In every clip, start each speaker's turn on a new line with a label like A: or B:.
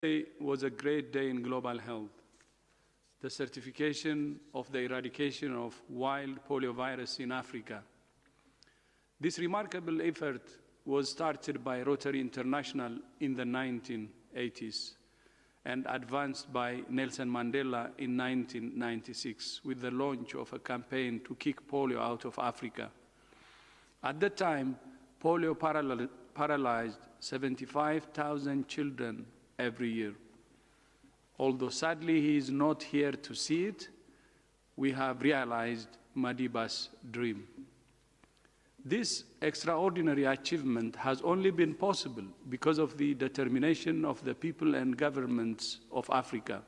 A: Today was a great day in global health. The certification of the eradication of wild poliovirus in Africa. This remarkable effort was started by Rotary International in the 1980s and advanced by Nelson Mandela in 1996 with the launch of a campaign to kick polio out of Africa. At the time, polio paralyzed 75,000 children every year. Although sadly he is not here to see it, we have realized Madiba's dream. This extraordinary achievement has only been possible because of the determination of the people and governments of Africa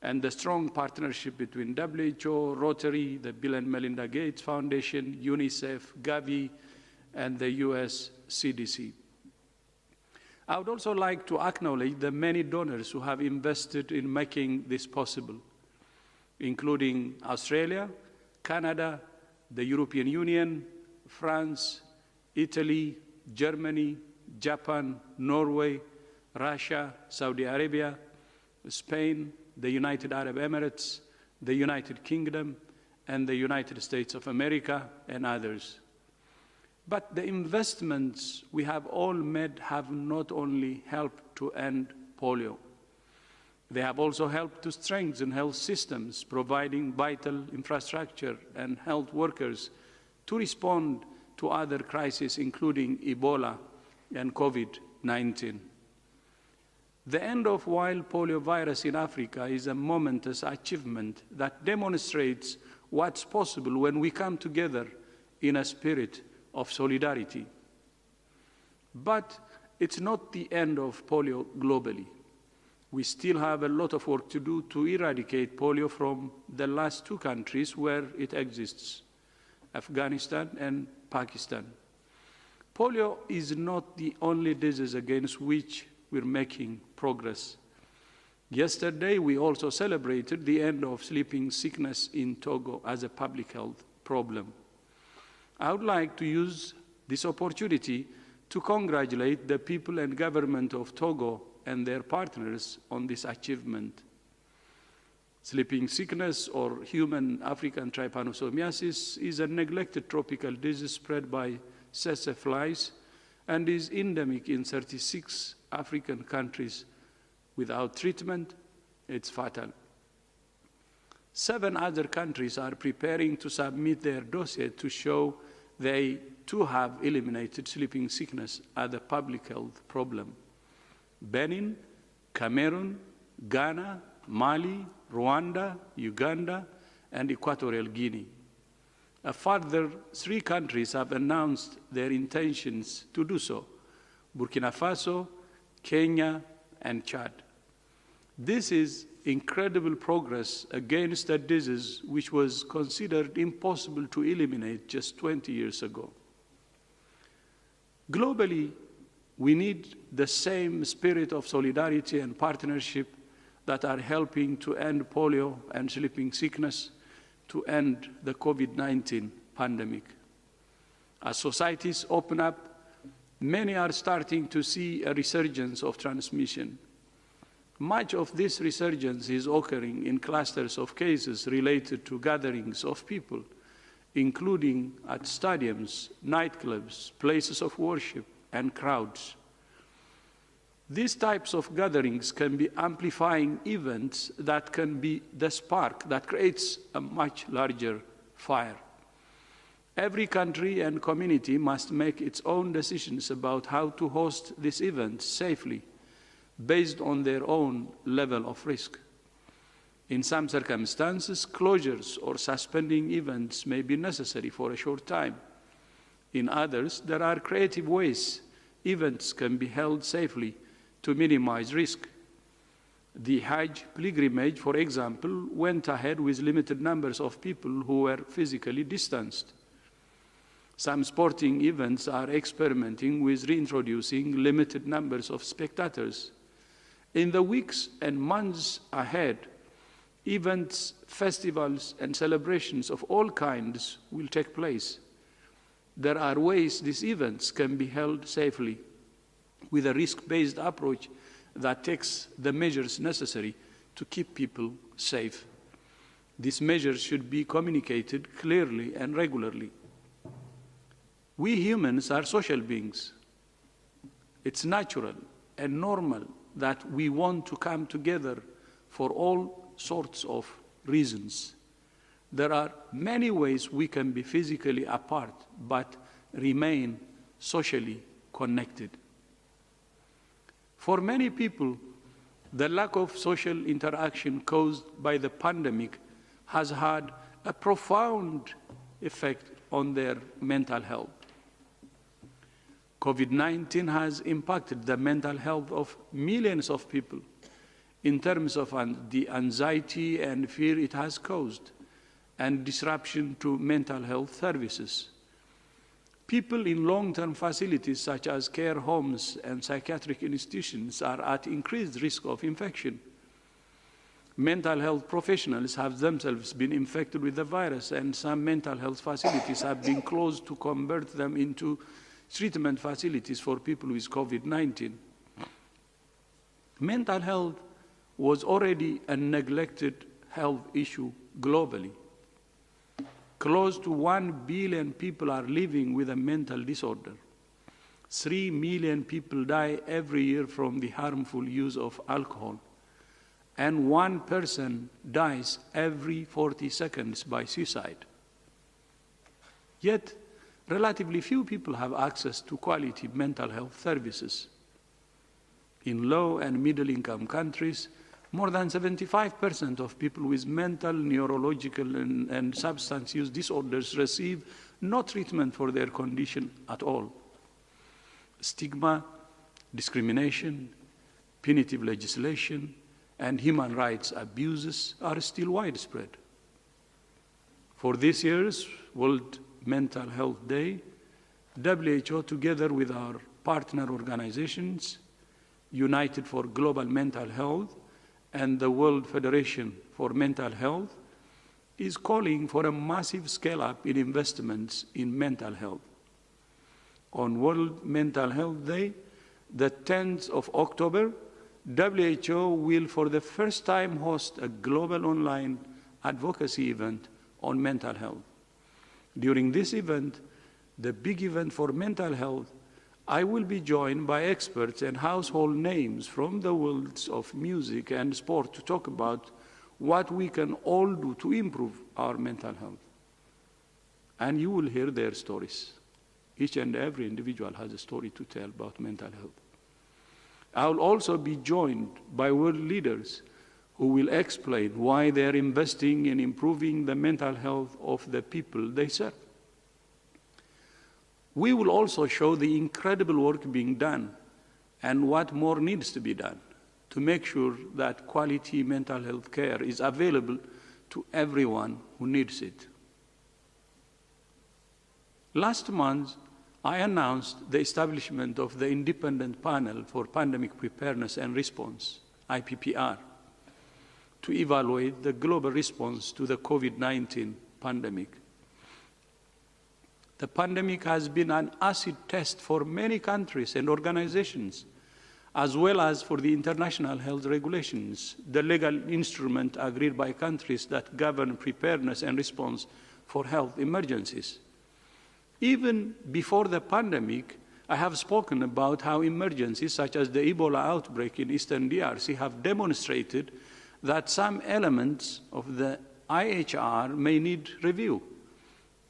A: and the strong partnership between WHO, Rotary, the Bill and Melinda Gates Foundation, UNICEF, Gavi, and the US CDC. I would also like to acknowledge the many donors who have invested in making this possible, including Australia, Canada, the European Union, France, Italy, Germany, Japan, Norway, Russia, Saudi Arabia, Spain, the United Arab Emirates, the United Kingdom, and the United States of America, and others. But the investments we have all made have not only helped to end polio. They have also helped to strengthen health systems, providing vital infrastructure and health workers to respond to other crises, including Ebola and COVID-19. The end of wild poliovirus in Africa is a momentous achievement that demonstrates what's possible when we come together in a spirit of solidarity. But it's not the end of polio globally. We still have a lot of work to do to eradicate polio from the last two countries where it exists, Afghanistan and Pakistan. Polio is not the only disease against which we're making progress. Yesterday, we also celebrated the end of sleeping sickness in Togo as a public health problem. I would like to use this opportunity to congratulate the people and government of Togo and their partners on this achievement. Sleeping sickness, or human African trypanosomiasis, is a neglected tropical disease spread by tsetse flies and is endemic in 36 African countries. Without treatment, it's fatal. 7 other countries are preparing to submit their dossier to show they too have eliminated sleeping sickness as a public health problem. Benin, Cameroon, Ghana, Mali, Rwanda, Uganda, and Equatorial Guinea. A further 3 countries have announced their intentions to do so: Burkina Faso, Kenya, and Chad. This is incredible progress against a disease which was considered impossible to eliminate just 20 years ago. Globally, we need the same spirit of solidarity and partnership that are helping to end polio and sleeping sickness, to end the COVID-19 pandemic. As societies open up, many are starting to see a resurgence of transmission. Much of this resurgence is occurring in clusters of cases related to gatherings of people, including at stadiums, nightclubs, places of worship, and crowds. These types of gatherings can be amplifying events that can be the spark that creates a much larger fire. Every country and community must make its own decisions about how to host these events safely, based on their own level of risk. In some circumstances, closures or suspending events may be necessary for a short time. In others, there are creative ways events can be held safely to minimize risk. The Hajj pilgrimage, for example, went ahead with limited numbers of people who were physically distanced. Some sporting events are experimenting with reintroducing limited numbers of spectators. In the weeks and months ahead, events, festivals, and celebrations of all kinds will take place. There are ways these events can be held safely with a risk-based approach that takes the measures necessary to keep people safe. These measures should be communicated clearly and regularly. We humans are social beings. It's natural and normal that we want to come together for all sorts of reasons. There are many ways we can be physically apart but remain socially connected. For many people, the lack of social interaction caused by the pandemic has had a profound effect on their mental health. COVID-19 has impacted the mental health of millions of people in terms of the anxiety and fear it has caused and disruption to mental health services. People in long-term facilities such as care homes and psychiatric institutions are at increased risk of infection. Mental health professionals have themselves been infected with the virus, and some mental health facilities have been closed to convert them into treatment facilities for people with COVID-19. Mental health was already a neglected health issue globally. Close to 1 billion people are living with a mental disorder. 3 million people die every year from the harmful use of alcohol. And 1 person dies every 40 seconds by suicide. Yet, relatively few people have access to quality mental health services. In low and middle-income countries, more than 75% of people with mental, neurological, and substance use disorders receive no treatment for their condition at all. Stigma, discrimination, punitive legislation, and human rights abuses are still widespread. For this year's World Mental Health Day, WHO, together with our partner organizations, United for Global Mental Health and the World Federation for Mental Health, is calling for a massive scale-up in investments in mental health. On World Mental Health Day, the 10th of October, WHO will for the first time host a global online advocacy event on mental health. During this event, the big event for mental health, I will be joined by experts and household names from the worlds of music and sport to talk about what we can all do to improve our mental health. And you will hear their stories. Each and every individual has a story to tell about mental health. I will also be joined by world leaders who will explain why they are investing in improving the mental health of the people they serve. We will also show the incredible work being done and what more needs to be done to make sure that quality mental health care is available to everyone who needs it. Last month, I announced the establishment of the Independent Panel for Pandemic Preparedness and Response, IPPR, to evaluate the global response to the COVID-19 pandemic. The pandemic has been an acid test for many countries and organizations, as well as for the international health regulations, the legal instrument agreed by countries that govern preparedness and response for health emergencies. Even before the pandemic, I have spoken about how emergencies such as the Ebola outbreak in Eastern DRC have demonstrated that some elements of the IHR may need review,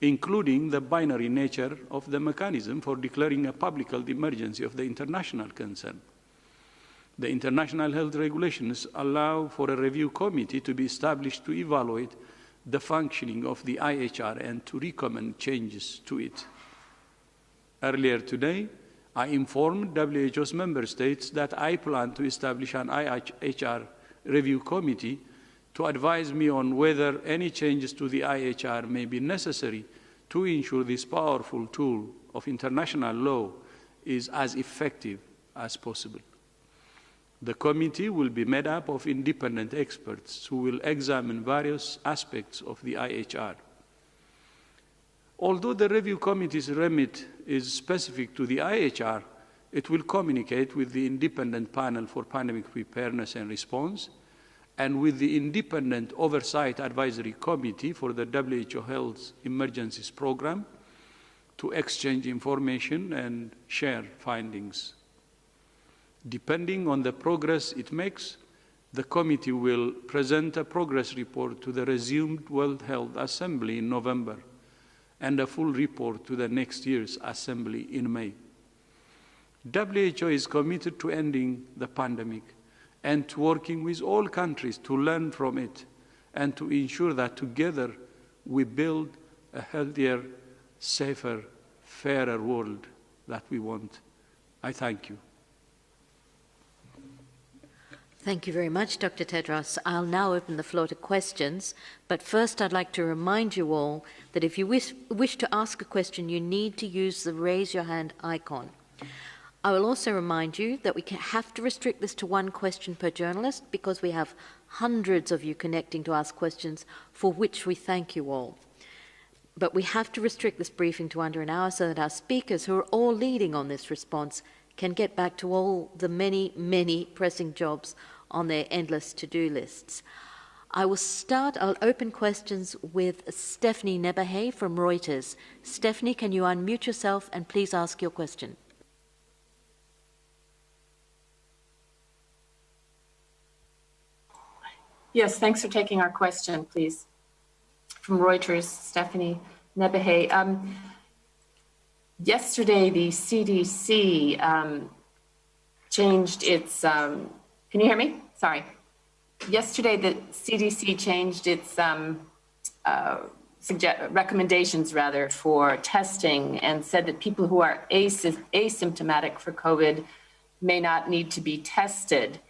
A: including the binary nature of the mechanism for declaring a public health emergency of the international concern. The international health regulations allow for a review committee to be established to evaluate the functioning of the IHR and to recommend changes to it. Earlier today, I informed WHO's member states that I plan to establish an IHR review committee to advise me on whether any changes to the IHR may be necessary to ensure this powerful tool of international law is as effective as possible. The committee will be made up of independent experts who will examine various aspects of the IHR. Although the review committee's remit is specific to the IHR, It will communicate with the independent panel for pandemic preparedness and response and with the independent oversight advisory committee for the WHO Health Emergencies Program to exchange information and share findings. Depending on the progress it makes, the committee will present a progress report to the resumed World Health Assembly in November and a full report to the next year's Assembly in May. WHO is committed to ending the pandemic and to working with all countries to learn from it and to ensure that together we build a healthier, safer, fairer world that we want. I thank you.
B: Thank you very much, Dr. Tedros. I'll now open the floor to questions, but first I'd like to remind you all that if you wish to ask a question, you need to use the raise your hand icon. I will also remind you that we have to restrict this to one question per journalist because we have hundreds of you connecting to ask questions, for which we thank you all. But we have to restrict this briefing to under an hour so that our speakers, who are all leading on this response, can get back to all the many, many pressing jobs on their endless to-do lists. I'll open questions with Stephanie Nebahay from Reuters. Stephanie, can you unmute yourself and please ask your question?
C: Yes, thanks for taking our question, please. From Reuters, Stephanie Nebahay. Yesterday, the CDC changed its, can you hear me? Sorry. Yesterday, the CDC changed its recommendations, rather, for testing and said that people who are asymptomatic for COVID may not need to be tested.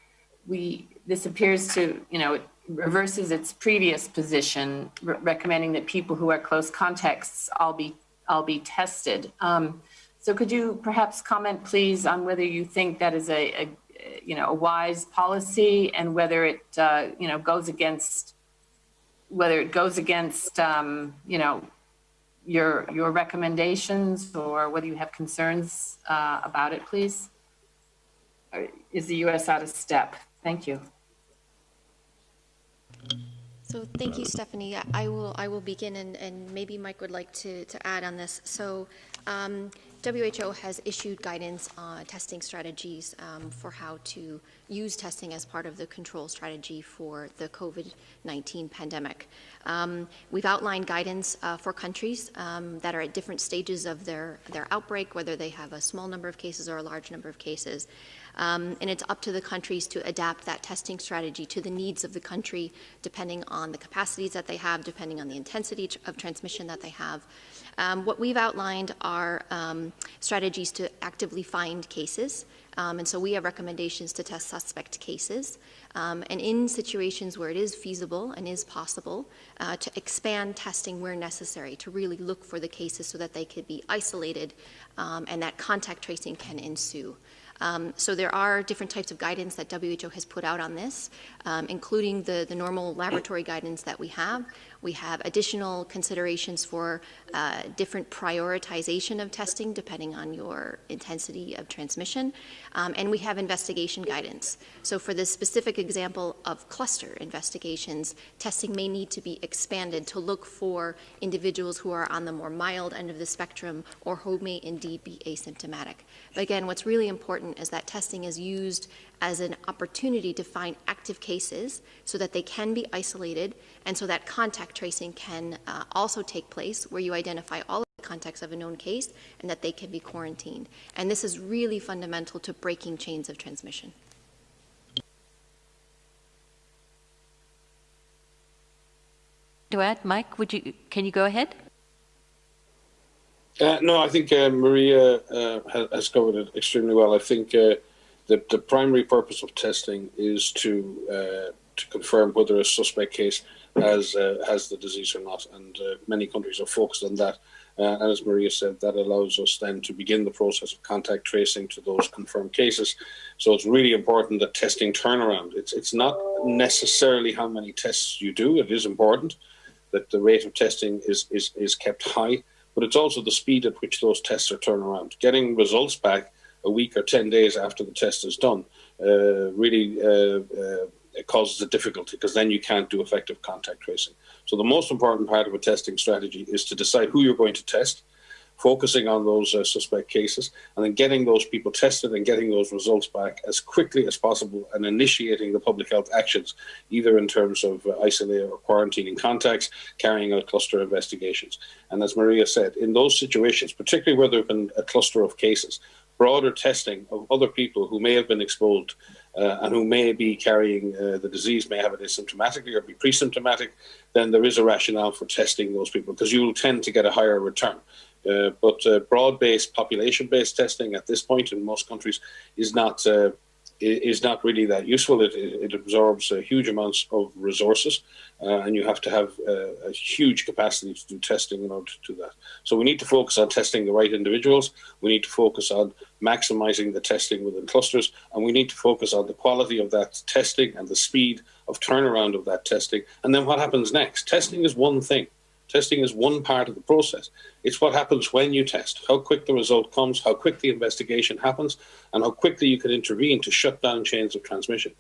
C: This appears to, it reverses its previous position, recommending that people who are close contacts all be tested. So could you perhaps comment, please, on whether you think that is a wise policy and whether it goes against your recommendations, or whether you have concerns about it, please? Or is the U.S. out of step? Thank you.
D: So thank you, Stephanie. I will begin, and maybe Mike would like to add on this. So WHO has issued guidance on testing strategies for how to use testing as part of the control strategy for the COVID-19 pandemic. We've outlined guidance for countries that are at different stages of their outbreak, whether they have a small number of cases or a large number of cases. And it's up to the countries to adapt that testing strategy to the needs of the country, depending on the capacities that they have, depending on the intensity of transmission that they have. What we've outlined are strategies to actively find cases. And so we have recommendations to test suspect cases. And in situations where it is feasible and is possible, to expand testing where necessary, to really look for the cases so that they could be isolated and that contact tracing can ensue. So there are different types of guidance that WHO has put out on this, including the normal laboratory guidance that we have. We have additional considerations for different prioritization of testing depending on your intensity of transmission. And we have investigation guidance. So for the specific example of cluster investigations, testing may need to be expanded to look for individuals who are on the more mild end of the spectrum or who may indeed be asymptomatic. But again, what's really important is that testing is used as an opportunity to find active cases so that they can be isolated and so that contact tracing can also take place, where you identify all of the contacts of a known case and that they can be quarantined. And this is really fundamental to breaking chains of transmission.
B: To add, Mike, can you go ahead?
E: No, I think Maria has covered it extremely well. I think the primary purpose of testing is to confirm whether a suspect case has the disease or not, and many countries are focused on that. And as Maria said, that allows us then to begin the process of contact tracing to those confirmed cases. So it's really important that testing turnaround. It's not necessarily how many tests you do. It is important that the rate of testing is kept high, but it's also the speed at which those tests are turned around. Getting results back a week or 10 days after the test is done really it causes a difficulty, because then you can't do effective contact tracing. So the most important part of a testing strategy is to decide who you're going to test, focusing on those suspect cases, and then getting those people tested and getting those results back as quickly as possible, and initiating the public health actions, either in terms of isolating or quarantining contacts, carrying out cluster investigations. And as Maria said, in those situations, particularly where there have been a cluster of cases, broader testing of other people who may have been exposed and who may be carrying the disease, may have it asymptomatically or be pre-symptomatic, then there is a rationale for testing those people, because you will tend to get a higher return. But broad-based, population-based testing at this point in most countries is not really that useful. It absorbs huge amounts of resources, and you have to have a huge capacity to do testing in order to do that. So we need to focus on testing the right individuals. We need to focus on maximising the testing within clusters, and we need to focus on the quality of that testing and the speed of turnaround of that testing. And then what happens next? Testing is one thing. Testing is one part of the process. It's what happens when you test, how quick the result comes, how quick the investigation happens, and how quickly you can intervene to shut down chains of transmission.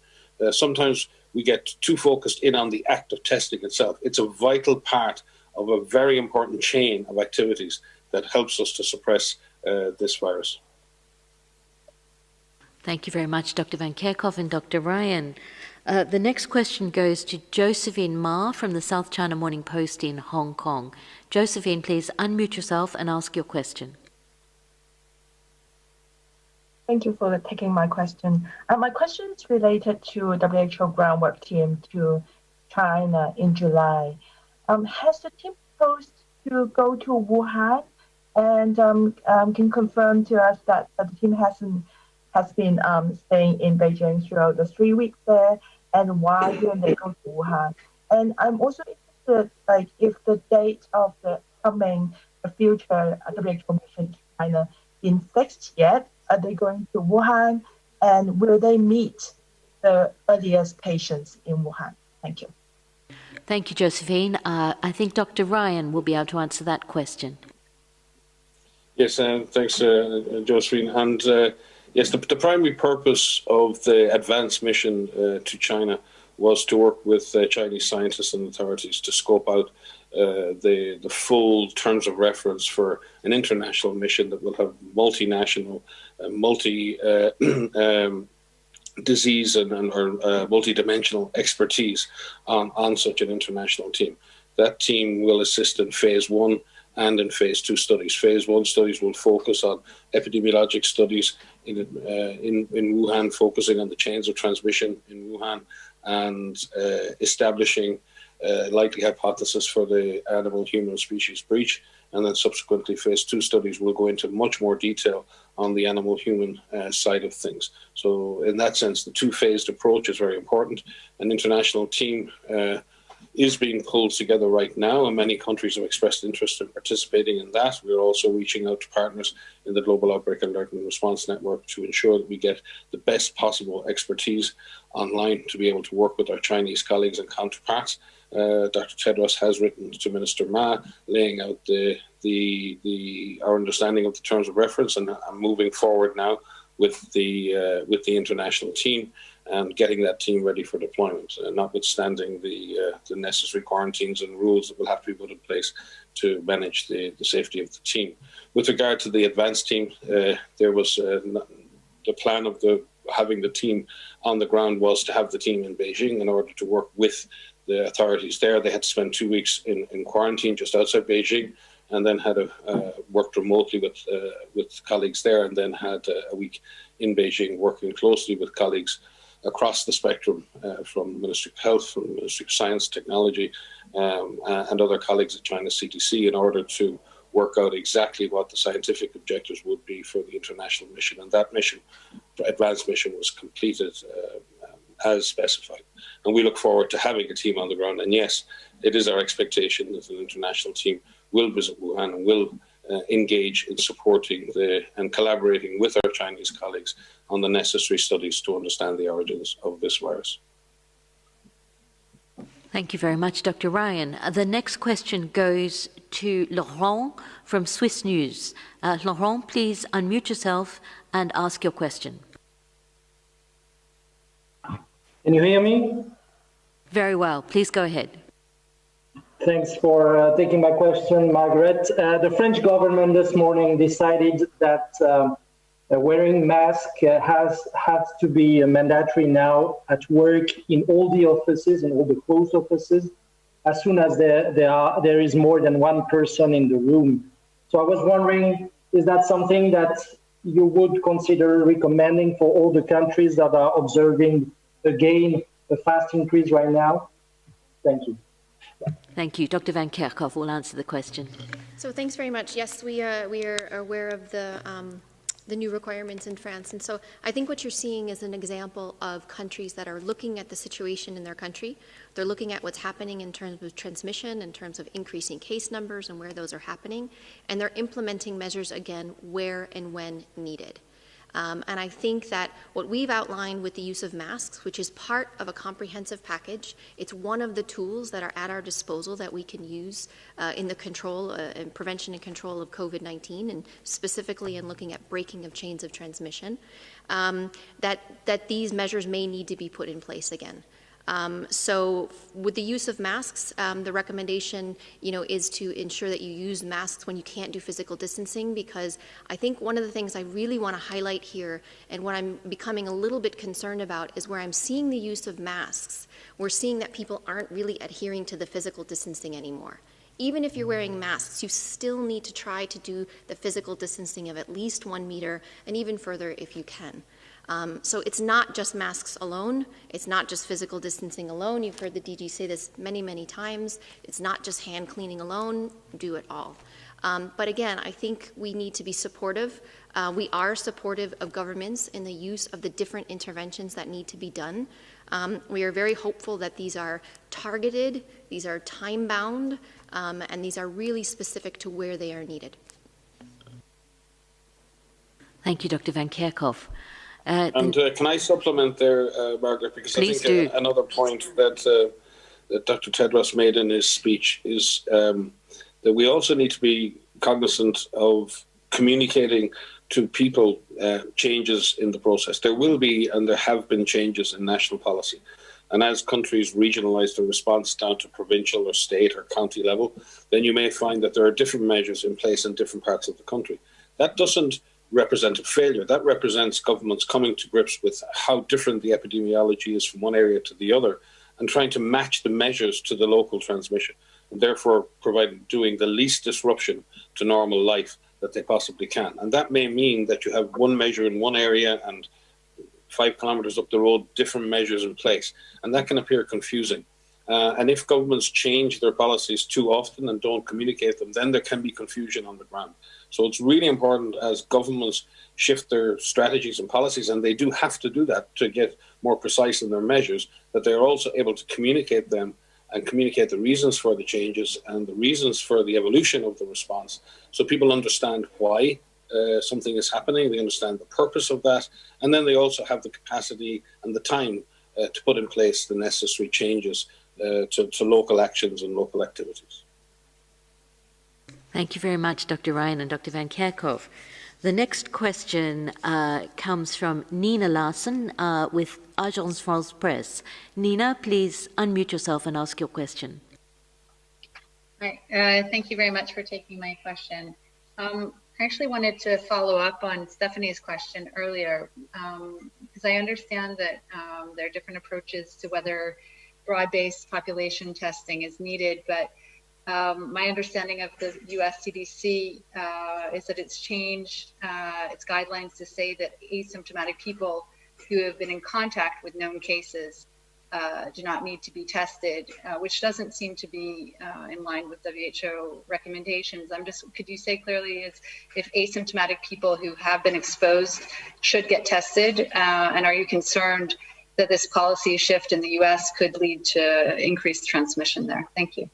E: Sometimes we get too focused in on the act of testing itself. It's a vital part of a very important chain of activities that helps us to suppress this virus.
B: Thank you very much, Dr. Van Kerkhove and Dr. Ryan. The next question goes to Josephine Ma from the South China Morning Post in Hong Kong. Josephine, please unmute yourself and ask your question.
F: Thank you for taking my question. My question is related to WHO groundwork team to China in July. Has the team proposed to go to Wuhan, and can confirm to us that the team has been staying in Beijing throughout the 3 weeks there, and why didn't they go to Wuhan? And I'm also interested, like, if the date of the coming future WHO mission to China been fixed yet. Are they going to Wuhan, and will they meet the earliest patients in Wuhan? Thank you.
B: Thank you, Josephine. I think Dr. Ryan will be able to answer that question.
E: Yes, thanks, Josephine. And yes, the primary purpose of the advance mission to China was to work with Chinese scientists and authorities to scope out the full terms of reference for an international mission that will have multinational, disease and multidimensional expertise on such an international team. That team will assist in phase 1 and in phase 2 studies. Phase 1 studies will focus on epidemiologic studies in Wuhan, focusing on the chains of transmission in Wuhan and establishing likely hypothesis for the animal-human species breach. And then subsequently, phase 2 studies will go into much more detail on the animal-human side of things. So in that sense, the two-phased approach is very important. An international team is being pulled together right now, and many countries have expressed interest in participating in that. We're also reaching out to partners in the Global Outbreak Alert and Response Network to ensure that we get the best possible expertise online to be able to work with our Chinese colleagues and counterparts. Dr. Tedros has written to Minister Ma, laying out our understanding of the terms of reference, and I'm moving forward now with the international team and getting that team ready for deployment, notwithstanding the necessary quarantines and rules that will have to be put in place to manage the safety of the team. With regard to the advanced team, there was the plan of having the team on the ground was to have the team in Beijing in order to work with the authorities there. They had to spend 2 weeks in quarantine just outside Beijing, and then had worked remotely with colleagues there, and then had a week in Beijing working closely with colleagues across the spectrum, from Ministry of Health, from Ministry of Science, Technology, and other colleagues at China CDC, in order to work out exactly what the scientific objectives would be for the international mission. And that mission, the advanced mission, was completed as specified. And we look forward to having a team on the ground. And yes, it is our expectation that an international team will visit Wuhan and will engage in supporting and collaborating with our Chinese colleagues on the necessary studies to understand the origins of this virus.
B: Thank you very much, Dr. Ryan. The next question goes to Laurent from Swiss News. Laurent, please unmute yourself and ask your question.
G: Can you hear me?
B: Very well. Please go ahead.
G: Thanks for taking my question, Margaret. The French government this morning decided that wearing mask has to be mandatory now at work in all the offices, in all the closed offices, as soon as there is more than one person in the room. So I was wondering, is that something that you would consider recommending for all the countries that are observing, again, a fast increase right now? Thank you.
B: Thank you. Dr. Van Kerkhove will answer the question.
D: So thanks very much. Yes, we are aware of the new requirements in France. And so I think what you're seeing is an example of countries that are looking at the situation in their country. They're looking at what's happening in terms of transmission, in terms of increasing case numbers and where those are happening. And they're implementing measures, again, where and when needed. And I think that what we've outlined with the use of masks, which is part of a comprehensive package, it's one of the tools that are at our disposal that we can use in the control and prevention and control of COVID-19, and specifically in looking at breaking of chains of transmission, that these measures may need to be put in place again. So with the use of masks, the recommendation, is to ensure that you use masks when you can't do physical distancing, because I think one of the things I really want to highlight here, and what I'm becoming a little bit concerned about, is where I'm seeing the use of masks, we're seeing that people aren't really adhering to the physical distancing anymore. Even if you're wearing masks, you still need to try to do the physical distancing of at least 1 meter, and even further if you can. So it's not just masks alone. It's not just physical distancing alone. You've heard the DG say this many, many times. It's not just hand cleaning alone. Do it all. But again, I think we need to be supportive. We are supportive of governments in the use of the different interventions that need to be done. We are very hopeful that these are targeted, these are time-bound, and these are really specific to where they are needed.
B: Thank you, Dr. Van Kerkhove.
E: And can I supplement there, Margaret? Because I think another point that Dr. Tedros made in his speech is that we also need to be cognizant of communicating to people changes in the process. There will be, and there have been, changes in national policy. And as countries regionalise their response down to provincial or state or county level, then you may find that there are different measures in place in different parts of the country. That doesn't represent a failure. That represents governments coming to grips with how different the epidemiology is from one area to the other, and trying to match the measures to the local transmission, and therefore doing the least disruption to normal life that they possibly can. And that may mean that you have one measure in one area and 5 kilometres up the road, different measures in place. And that can appear confusing. And if governments change their policies too often and don't communicate them, then there can be confusion on the ground. So it's really important as governments shift their strategies and policies, and they do have to do that to get more precise in their measures, that they're also able to communicate them and communicate the reasons for the changes and the reasons for the evolution of the response, so people understand why something is happening, they understand the purpose of that, and then they also have the capacity and the time to put in place the necessary changes to local actions and local activities.
B: Thank you very much, Dr. Ryan and Dr. Van Kerkhove. The next question comes from Nina Larsen with Agence France Presse. Nina, please unmute yourself and ask your question.
H: Hi, thank you very much for taking my question. I actually wanted to follow up on Stephanie's question earlier, because I understand that there are different approaches to whether broad-based population testing is needed, but my understanding of the US CDC is that it's changed its guidelines to say that asymptomatic people who have been in contact with known cases do not need to be tested, which doesn't seem to be in line with WHO recommendations. Could you say clearly if asymptomatic people who have been exposed should get tested, and are you concerned that this policy shift in the US could lead to increased transmission there? Thank you.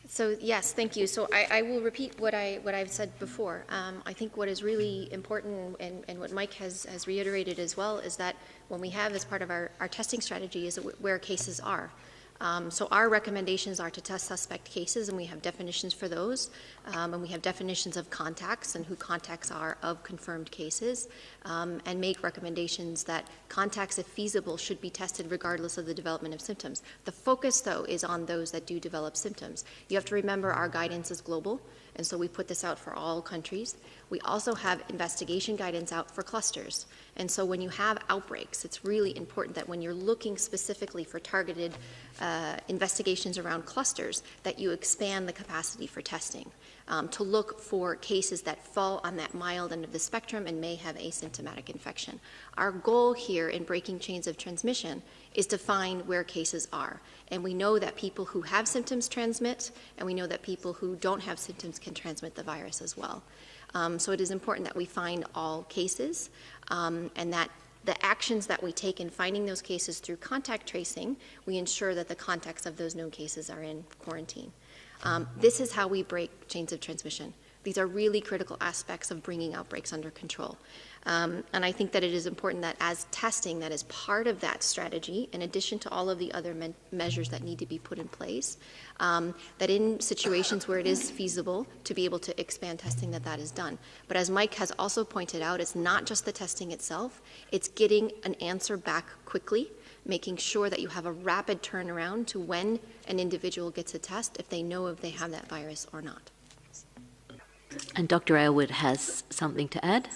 D: So yes, thank you. So I will repeat what I've said before. I think what is really important, and what Mike has reiterated as well, is that when we have as part of our testing strategy is where cases are. So our recommendations are to test suspect cases, and we have definitions for those, and we have definitions of contacts and who contacts are of confirmed cases, and make recommendations that contacts, if feasible, should be tested regardless of the development of symptoms. The focus, though, is on those that do develop symptoms. You have to remember our guidance is global, and so we put this out for all countries. We also have investigation guidance out for clusters. And so when you have outbreaks, it's really important that when you're looking specifically for targeted investigations around clusters, that you expand the capacity for testing to look for cases that fall on that mild end of the spectrum and may have asymptomatic infection. Our goal here in breaking chains of transmission is to find where cases are. And we know that people who have symptoms transmit, and we know that people who don't have symptoms can transmit the virus as well. So it is important that we find all cases, and that the actions that we take in finding those cases through contact tracing, we ensure that the contacts of those known cases are in quarantine. This is how we break chains of transmission. These are really critical aspects of bringing outbreaks under control. And I think that it is important that as testing, that is part of that strategy, in addition to all of the other measures that need to be put in place, that in situations where it is feasible to be able to expand testing, that is done. But as Mike has also pointed out, it's not just the testing itself, it's getting an answer back quickly, making sure that you have a rapid turnaround to when an individual gets a test, if they know if they have that virus or not.
B: And Dr. Aylward has something to add.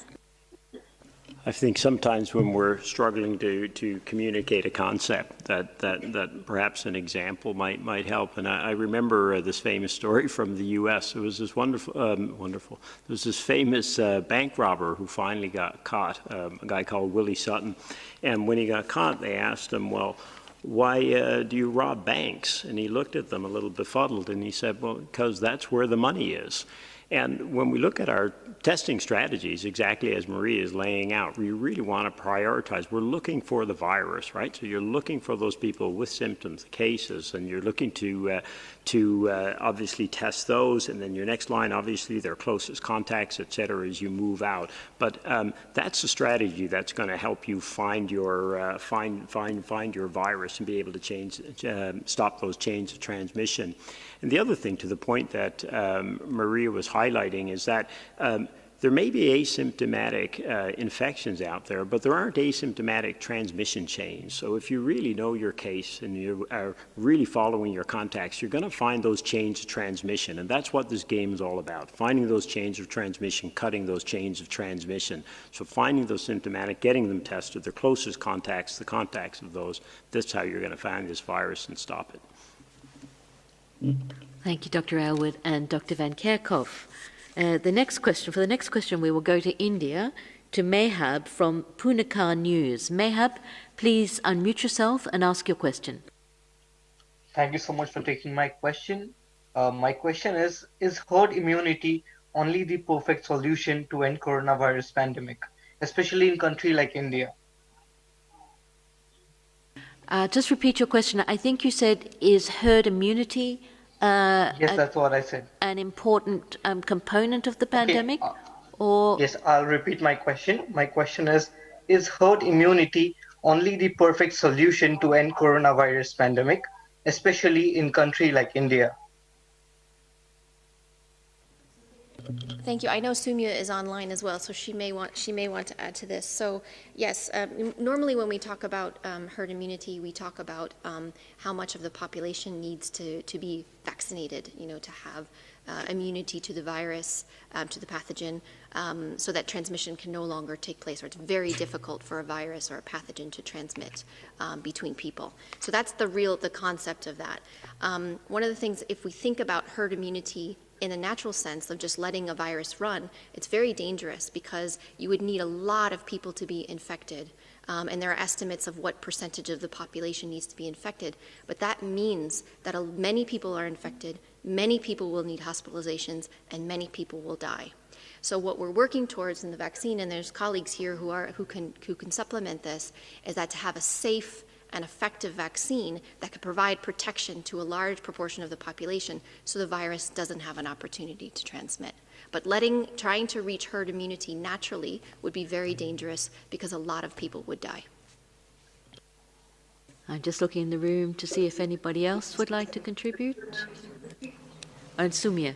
I: I think sometimes when we're struggling to communicate a concept, that perhaps an example might help. And I remember this famous story from the U.S. There was this wonderful. There was this famous bank robber who finally got caught. A guy called Willie Sutton, and when he got caught, they asked him, "Well, why do you rob banks?" And he looked at them a little befuddled, and he said, "Well, because that's where the money is." And when we look at our testing strategies, exactly as Maria is laying out, we really want to prioritize. We're looking for the virus, right? So you're looking for those people with symptoms, cases, and you're looking to obviously test those. And then your next line, obviously, their closest contacts, et cetera, as you move out. But that's a strategy that's going to help you find your find your virus and be able to stop those chains of transmission. And the other thing, to the point that Maria was highlighting, is that there may be asymptomatic infections out there, but there aren't asymptomatic transmission chains. So if you really know your case and you are really following your contacts, you're going to find those chains of transmission. And that's what this game is all about, finding those chains of transmission, cutting those chains of transmission. So finding those symptomatic, getting them tested, their closest contacts, the contacts of those, that's how you're going to find this virus and stop it.
B: Thank you, Dr. Aylward and Dr. Van Kerkhoff. For the next question, we will go to India, to Mehab from Punakar News. Mehab, please unmute yourself and ask your question.
J: Thank you so much for taking my question. My question is herd immunity only the perfect solution to end coronavirus pandemic, especially in a country like India?
B: Just repeat your question. I think you said, is herd immunity
J: yes, that's what I said.
B: An important component of the pandemic?
J: Okay.
B: Or
J: yes, I'll repeat my question. My question is herd immunity only the perfect solution to end coronavirus pandemic, especially in a country like India?
D: Thank you. I know Soumya is online as well, so she may want to add to this. So yes, normally when we talk about herd immunity, we talk about how much of the population needs to be vaccinated, to have immunity to the virus, to the pathogen, so that transmission can no longer take place, or it's very difficult for a virus or a pathogen to transmit between people. So that's the concept of that. One of the things, if we think about herd immunity in a natural sense of just letting a virus run, it's very dangerous because you would need a lot of people to be infected. And there are estimates of what percentage of the population needs to be infected. But that means that many people are infected, many people will need hospitalizations, and many people will die. So what we're working towards in the vaccine, and there's colleagues here who can supplement this, is that to have a safe and effective vaccine that could provide protection to a large proportion of the population so the virus doesn't have an opportunity to transmit. But trying to reach herd immunity naturally would be very dangerous because a lot of people would die.
B: I'm just looking in the room to see if anybody else would like to contribute. And Sumia.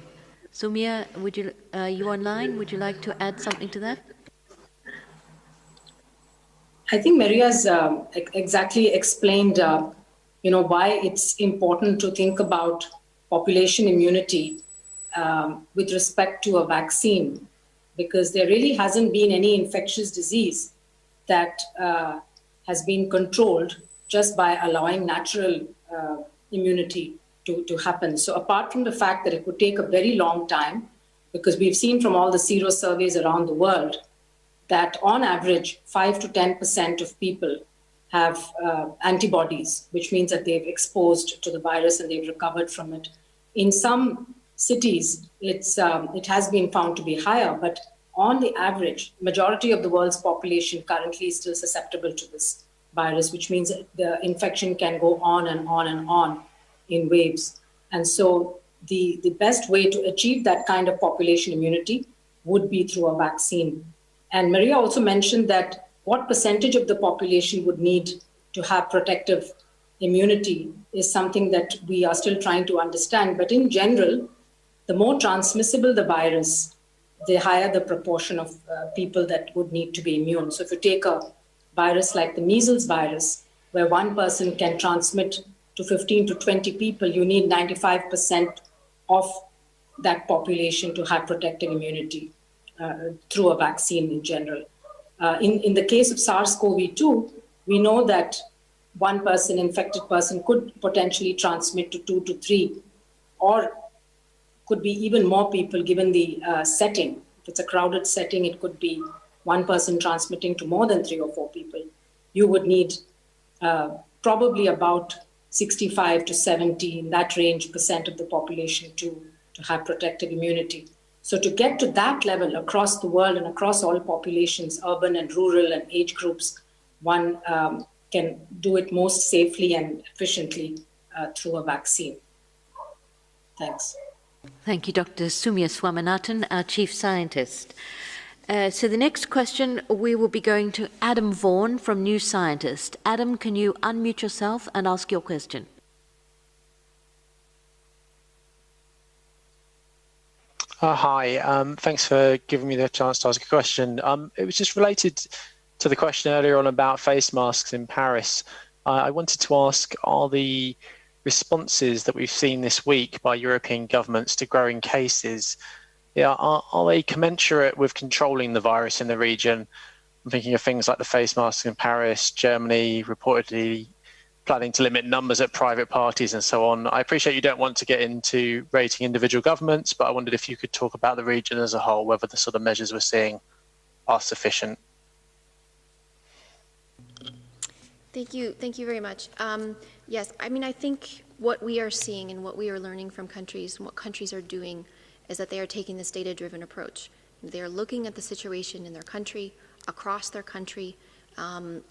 B: Sumia, would you online? Would you like to add something to that?
K: I think Maria's exactly explained, why it's important to think about population immunity with respect to a vaccine, because there really hasn't been any infectious disease that has been controlled just by allowing natural immunity to happen. So apart from the fact that it would take a very long time, because we've seen from all the sero surveys around the world that on average, 5 to 10% of people have antibodies, which means that they've exposed to the virus and they've recovered from it. In some cities, it has been found to be higher, but on the average, majority of the world's population currently is still susceptible to this virus, which means that the infection can go on and on and on in waves. And so the best way to achieve that kind of population immunity would be through a vaccine. And Maria also mentioned that what percentage of the population would need to have protective immunity is something that we are still trying to understand. But in general, the more transmissible the virus, the higher the proportion of people that would need to be immune. So if you take a virus like the measles virus, where one person can transmit to 15 to 20 people, you need 95% of that population to have protective immunity through a vaccine in general. In the case of SARS-CoV-2, we know that one person, infected person, could potentially transmit to 2 to 3, or could be even more people given the setting. If it's a crowded setting, it could be one person transmitting to more than 3 or 4 people. You would need probably about 65 to 70, in that range, percent of the population to have protective immunity. So to get to that level across the world and across all populations, urban and rural and age groups, one can do it most safely and efficiently through a vaccine. Thanks.
B: Thank you, Dr. Sumia Swaminathan, our Chief Scientist. So the next question, we will be going to Adam Vaughan from New Scientist. Adam, can you unmute yourself and ask your question?
L: Hi, thanks for giving me the chance to ask a question. It was just related to the question earlier on about face masks in Paris. I wanted to ask, are the responses that we've seen this week by European governments to growing cases, are they commensurate with controlling the virus in the region? I'm thinking of things like the face masks in Paris, Germany reportedly planning to limit numbers at private parties and so on. I appreciate you don't want to get into rating individual governments, but I wondered if you could talk about the region as a whole, whether the sort of measures we're seeing are sufficient.
D: Thank you very much. Yes, I mean, I think what we are seeing and what we are learning from countries and what countries are doing is that they are taking this data-driven approach. They are looking at the situation in their country, across their country,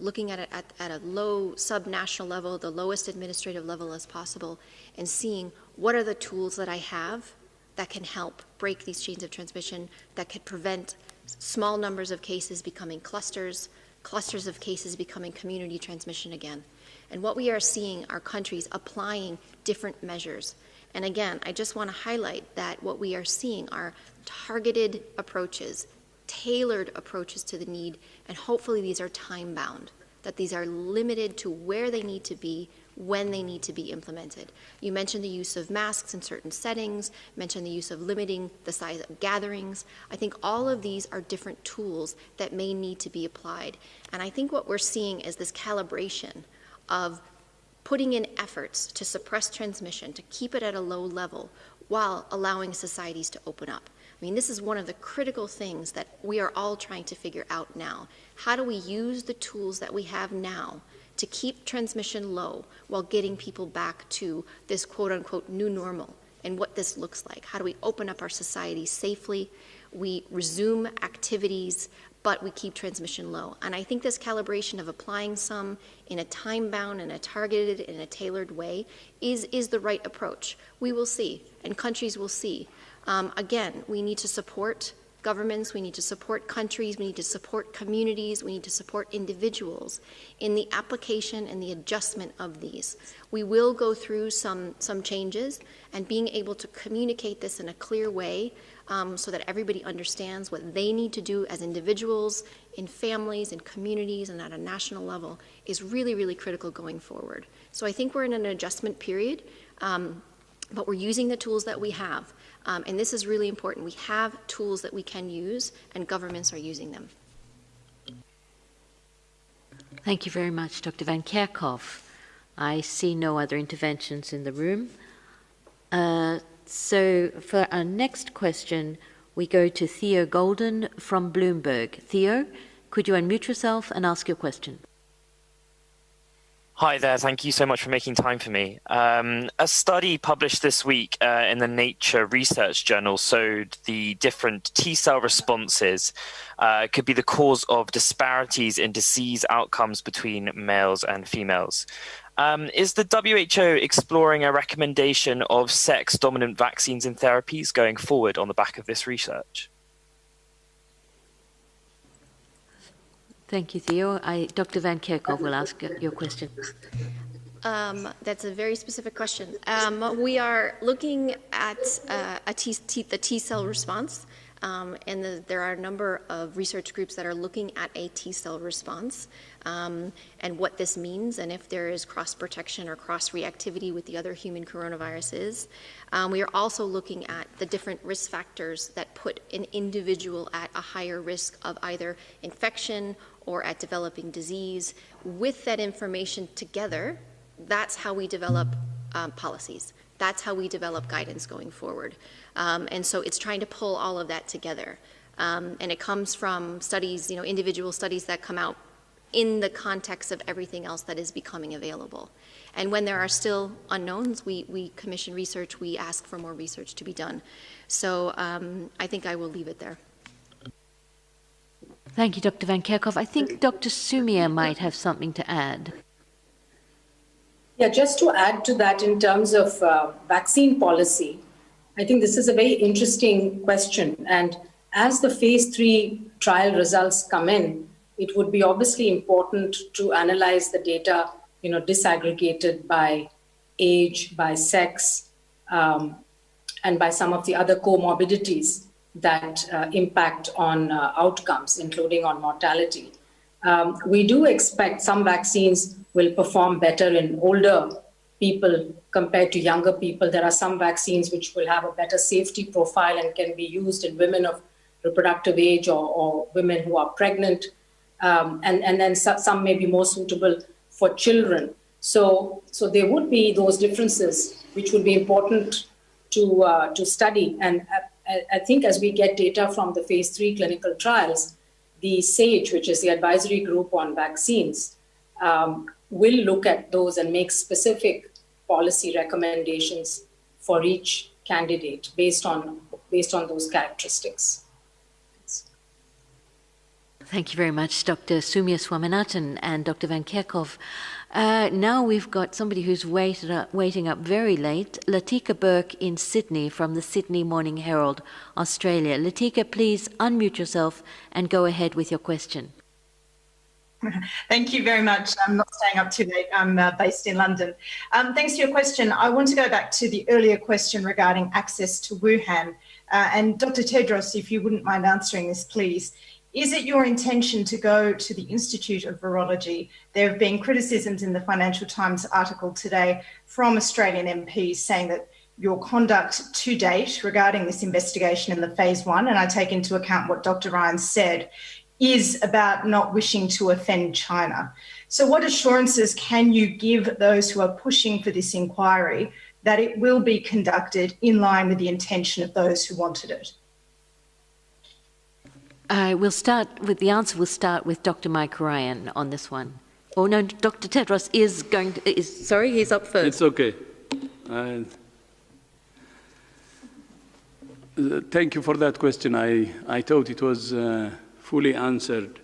D: looking at it at a low subnational level, the lowest administrative level as possible, and seeing what are the tools that I have that can help break these chains of transmission, that could prevent small numbers of cases becoming clusters, clusters of cases becoming community transmission again. And what we are seeing are countries applying different measures. And again, I just want to highlight that what we are seeing are targeted approaches, tailored approaches to the need, and hopefully these are time-bound, that these are limited to where they need to be, when they need to be implemented. You mentioned the use of masks in certain settings, mentioned the use of limiting the size of gatherings. I think all of these are different tools that may need to be applied. And I think what we're seeing is this calibration of putting in efforts to suppress transmission, to keep it at a low level, while allowing societies to open up. I mean, this is one of the critical things that we are all trying to figure out now. How do we use the tools that we have now to keep transmission low while getting people back to this quote-unquote new normal and what this looks like? How do we open up our society safely? We resume activities, but we keep transmission low. And I think this calibration of applying some in a time-bound and a targeted and a tailored way is the right approach. We will see, and countries will see. Again, we need to support governments, we need to support countries, we need to support communities, we need to support individuals in the application and the adjustment of these. We will go through some changes, and being able to communicate this in a clear way so that everybody understands what they need to do as individuals, in families, in communities, and at a national level is really, really critical going forward. So I think we're in an adjustment period, but we're using the tools that we have. And this is really important. We have tools that we can use, and governments are using them.
B: Thank you very much, Dr. Van Kerkhove. I see no other interventions in the room. So for our next question, we go to Theo Golden from Bloomberg. Theo, could you unmute yourself and ask your question?
M: Hi there, thank you so much for making time for me. A study published this week in the Nature Research Journal showed the different T-cell responses could be the cause of disparities in disease outcomes between males and females. Is the WHO exploring a recommendation of sex-dominant vaccines and therapies going forward on the back of this research?
B: Thank you, Theo. Dr. Van Kerkhove will ask your question.
D: That's a very specific question. We are looking at the T-cell response, and there are a number of research groups that are looking at a T-cell response and what this means, and if there is cross-protection or cross-reactivity with the other human coronaviruses. We are also looking at the different risk factors that put an individual at a higher risk of either infection or at developing disease. With that information together, that's how we develop policies. That's how we develop guidance going forward. And so it's trying to pull all of that together. And it comes from studies, individual studies that come out in the context of everything else that is becoming available. And when there are still unknowns, we commission research, we ask for more research to be done. So I think I will leave it there.
B: Thank you, Dr. Van Kerkhove. I think Dr. Soumya might have something to add.
K: Yeah, just to add to that in terms of vaccine policy, I think this is a very interesting question. And as the phase 3 trial results come in, it would be obviously important to analyze the data, disaggregated by age, by sex, and by some of the other comorbidities that impact on outcomes, including on mortality. We do expect some vaccines will perform better in older people compared to younger people. There are some vaccines which will have a better safety profile and can be used in women of reproductive age or women who are pregnant. And then some may be more suitable for children. So there would be those differences which would be important to study. And I think as we get data from the phase 3 clinical trials, the SAGE, which is the advisory group on vaccines, will look at those and make specific policy recommendations for each candidate based on those characteristics.
B: Thank you very much, Dr. Soumya Swaminathan and Dr. Van Kerkhove. Now we've got somebody who's waiting up very late, Latika Burke in Sydney from the Sydney Morning Herald, Australia. Latika, please unmute yourself and go ahead with your question.
N: Thank you very much. I'm not staying up too late. I'm based in London. Thanks for your question. I want to go back to the earlier question regarding access to Wuhan. And Dr. Tedros, if you wouldn't mind answering this, please. Is it your intention to go to the Institute of Virology? There have been criticisms in the Financial Times article today from Australian MPs saying that your conduct to date regarding this investigation in the phase 1, and I take into account what Dr. Ryan said, is about not wishing to offend China. So what assurances can you give those who are pushing for this inquiry that it will be conducted in line with the intention of those who wanted it?
B: We'll start with the answer. We'll start with Dr. Mike Ryan on this one. Oh no, Dr. Tedros is going to. Sorry, he's up first.
A: It's okay. Thank you for that question. I thought it was fully answered.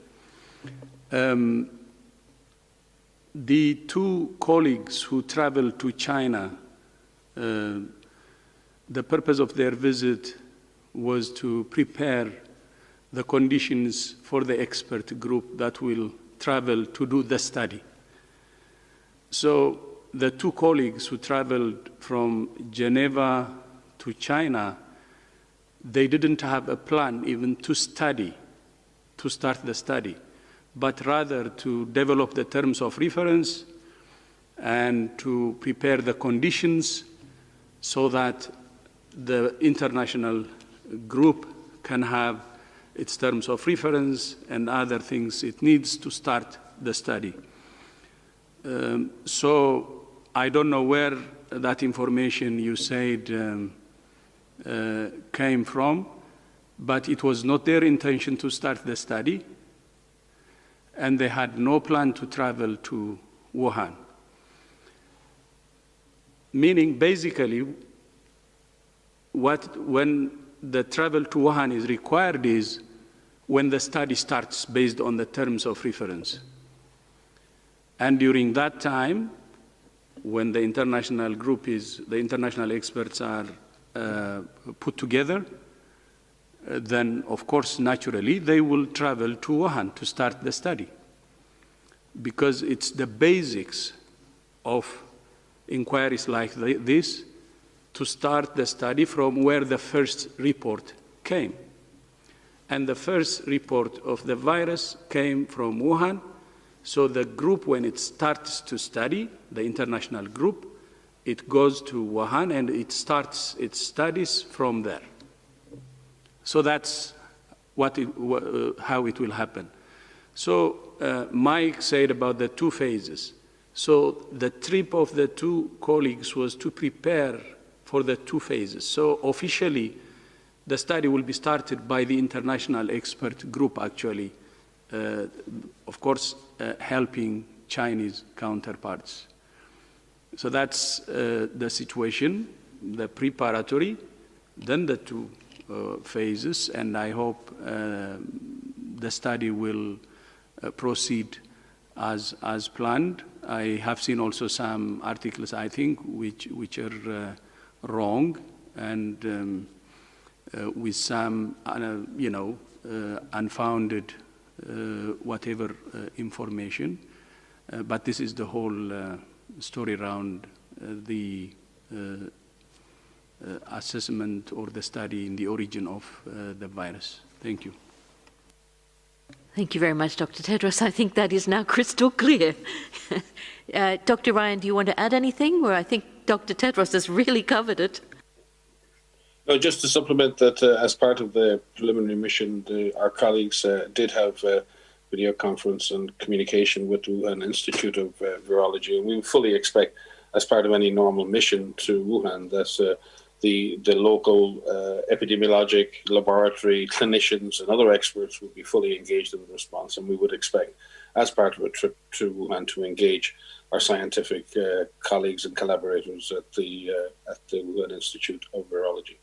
A: The two colleagues who traveled to China, the purpose of their visit was to prepare the conditions for the expert group that will travel to do the study. So the two colleagues who traveled from Geneva to China, they didn't have a plan even to study, to start the study, but rather to develop the terms of reference and to prepare the conditions so that the international group can have its terms of reference and other things it needs to start the study. So I don't know where that information you said came from, but it was not their intention to start the study, and they had no plan to travel to Wuhan. Meaning, basically, when the travel to Wuhan is required is when the study starts based on the terms of reference. And during that time, when the international group the international experts are put together, then of course, naturally, they will travel to Wuhan to start the study. Because it's the basics of inquiries like this to start the study from where the first report came. And the first report of the virus came from Wuhan. So the group, when it starts to study, the international group, it goes to Wuhan and it starts its studies from there. So that's how it will happen. So Mike said about the two phases. So the trip of the two colleagues was to prepare for the two phases. So officially, the study will be started by the international expert group, actually, of course, helping Chinese counterparts. So that's the situation, the preparatory, then the two phases, and I hope the study will proceed as planned. I have seen also some articles, I think, which are wrong and with some, unfounded whatever information. But this is the whole story around the assessment or the study in the origin of the virus. Thank you.
B: Thank you very much, Dr. Tedros. I think that is now crystal clear. Dr. Ryan, do you want to add anything? Well, I think Dr. Tedros has really covered it.
E: No, just to supplement that, as part of the preliminary mission, our colleagues did have video conference and communication with the Wuhan Institute of Virology, and we fully expect, as part of any normal mission to Wuhan, that the local epidemiologic laboratory clinicians and other experts will be fully engaged in the response, and we would expect, as part of a trip to Wuhan, to engage our scientific colleagues and collaborators at the Wuhan Institute of Virology.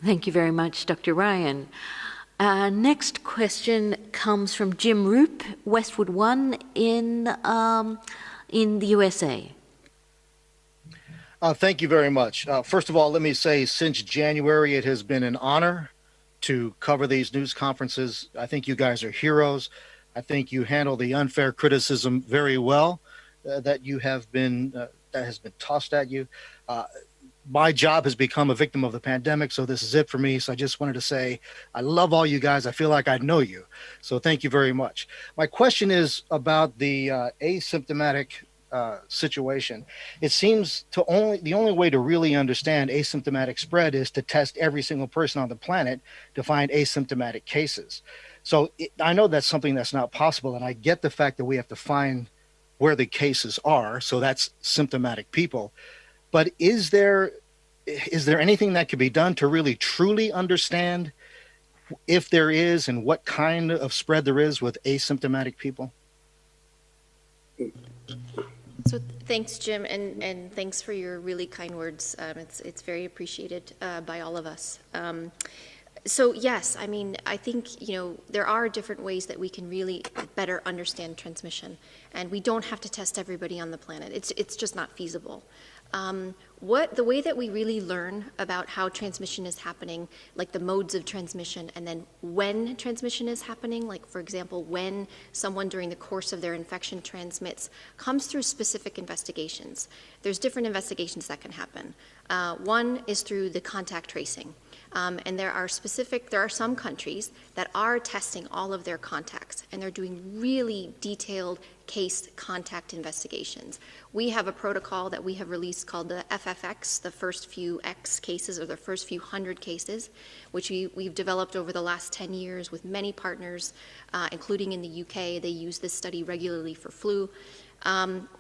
B: Thank you very much, Dr. Ryan. Next question comes from Jim Roop, Westwood One in the USA.
O: Thank you very much. First of all, let me say, since January, it has been an honor to cover these news conferences. I think you guys are heroes. I think you handle the unfair criticism very well that has been tossed at you. My job has become a victim of the pandemic, so this is it for me. So I just wanted to say I love all you guys. I feel like I know you. So thank you very much. My question is about the asymptomatic situation. It seems the only way to really understand asymptomatic spread is to test every single person on the planet to find asymptomatic cases. So I know that's something that's not possible, and I get the fact that we have to find where the cases are, so that's symptomatic people. But is there anything that could be done to really truly understand if there is and what kind of spread there is with asymptomatic people?
D: So thanks, Jim, and thanks for your really kind words. It's very appreciated by all of us. So yes, I mean, I think, there are different ways that we can really better understand transmission, and we don't have to test everybody on the planet. It's just not feasible. The way that we really learn about how transmission is happening, like the modes of transmission, and then when transmission is happening, like for example, when someone during the course of their infection transmits, comes through specific investigations. There's different investigations that can happen. One is through the contact tracing. And there are some countries that are testing all of their contacts, and they're doing really detailed case contact investigations. We have a protocol that we have released called the FFX, the first few X cases, or the first few 100 cases, which we've developed over the last 10 years with many partners, including in the UK. They use this study regularly for flu,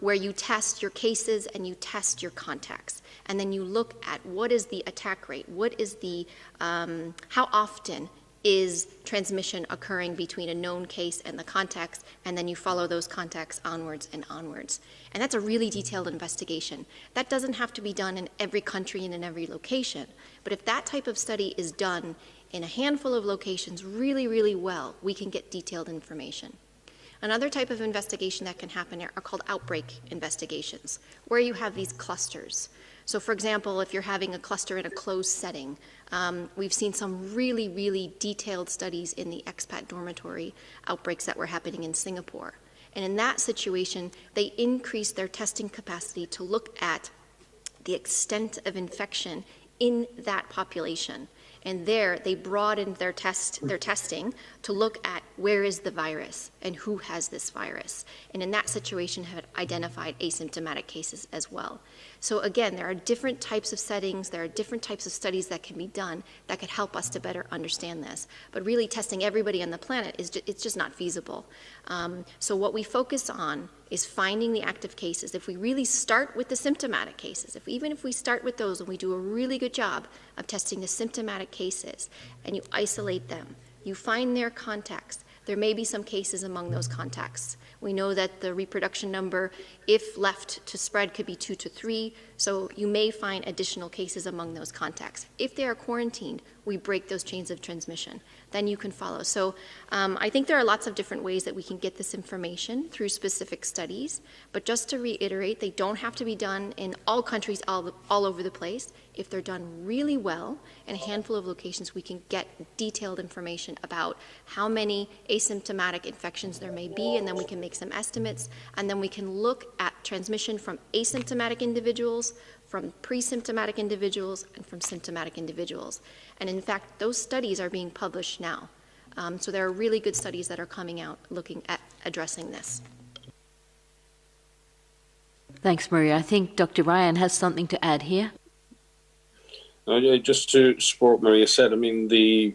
D: where you test your cases and you test your contacts. And then you look at what is the attack rate, what is the, how often is transmission occurring between a known case and the contacts, and then you follow those contacts onwards and onwards. And that's a really detailed investigation. That doesn't have to be done in every country and in every location, but if that type of study is done in a handful of locations really, really well, we can get detailed information. Another type of investigation that can happen are called outbreak investigations, where you have these clusters. So for example, if you're having a cluster in a closed setting, we've seen some really, really detailed studies in the expat dormitory outbreaks that were happening in Singapore. And in that situation, they increased their testing capacity to look at the extent of infection in that population. And there, they broadened their testing to look at where is the virus and who has this virus. And in that situation, have identified asymptomatic cases as well. So again, there are different types of settings, there are different types of studies that can be done that could help us to better understand this. But really testing everybody on the planet, it's just not feasible. So what we focus on is finding the active cases. If we really start with the symptomatic cases, even if we start with those and we do a really good job of testing the symptomatic cases and you isolate them, you find their contacts, there may be some cases among those contacts. We know that the reproduction number, if left to spread, could be 2 to 3, so you may find additional cases among those contacts. If they are quarantined, we break those chains of transmission. Then you can follow. So I think there are lots of different ways that we can get this information through specific studies, but just to reiterate, they don't have to be done in all countries all over the place. If they're done really well in a handful of locations, we can get detailed information about how many asymptomatic infections there may be, and then we can make some estimates, and then we can look at transmission from asymptomatic individuals, from pre-symptomatic individuals, and from symptomatic individuals. And in fact, those studies are being published now. So there are really good studies that are coming out looking at addressing this.
B: Thanks, Maria. I think Dr. Ryan has something to add here.
E: Just to support what Maria said, I mean, the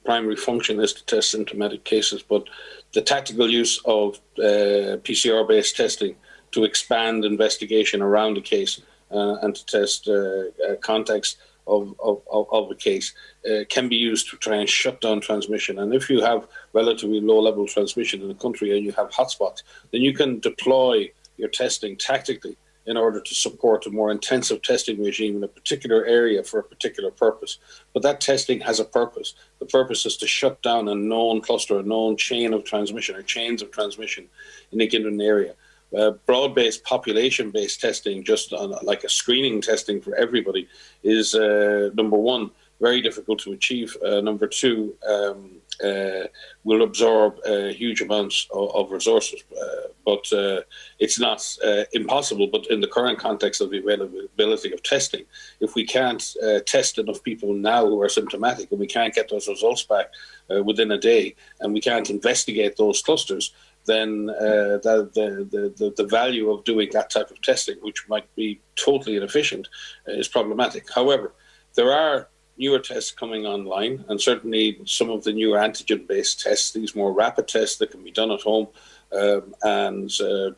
E: primary function is to test symptomatic cases, but the tactical use of PCR-based testing to expand investigation around a case and to test contacts of a case can be used to try and shut down transmission. And if you have relatively low-level transmission in a country and you have hotspots, then you can deploy your testing tactically in order to support a more intensive testing regime in a particular area for a particular purpose. But that testing has a purpose. The purpose is to shut down a known cluster, a known chain of transmission or chains of transmission in a given area. Broad-based, population-based testing, just on, like a screening testing for everybody, is, number one, very difficult to achieve. Number two, will absorb huge amounts of resources. But it's not impossible. But in the current context of the availability of testing, if we can't test enough people now who are symptomatic and we can't get those results back within a day and we can't investigate those clusters, then the value of doing that type of testing, which might be totally inefficient, is problematic. However, there are newer tests coming online, and certainly some of the newer antigen-based tests, these more rapid tests that can be done at home, and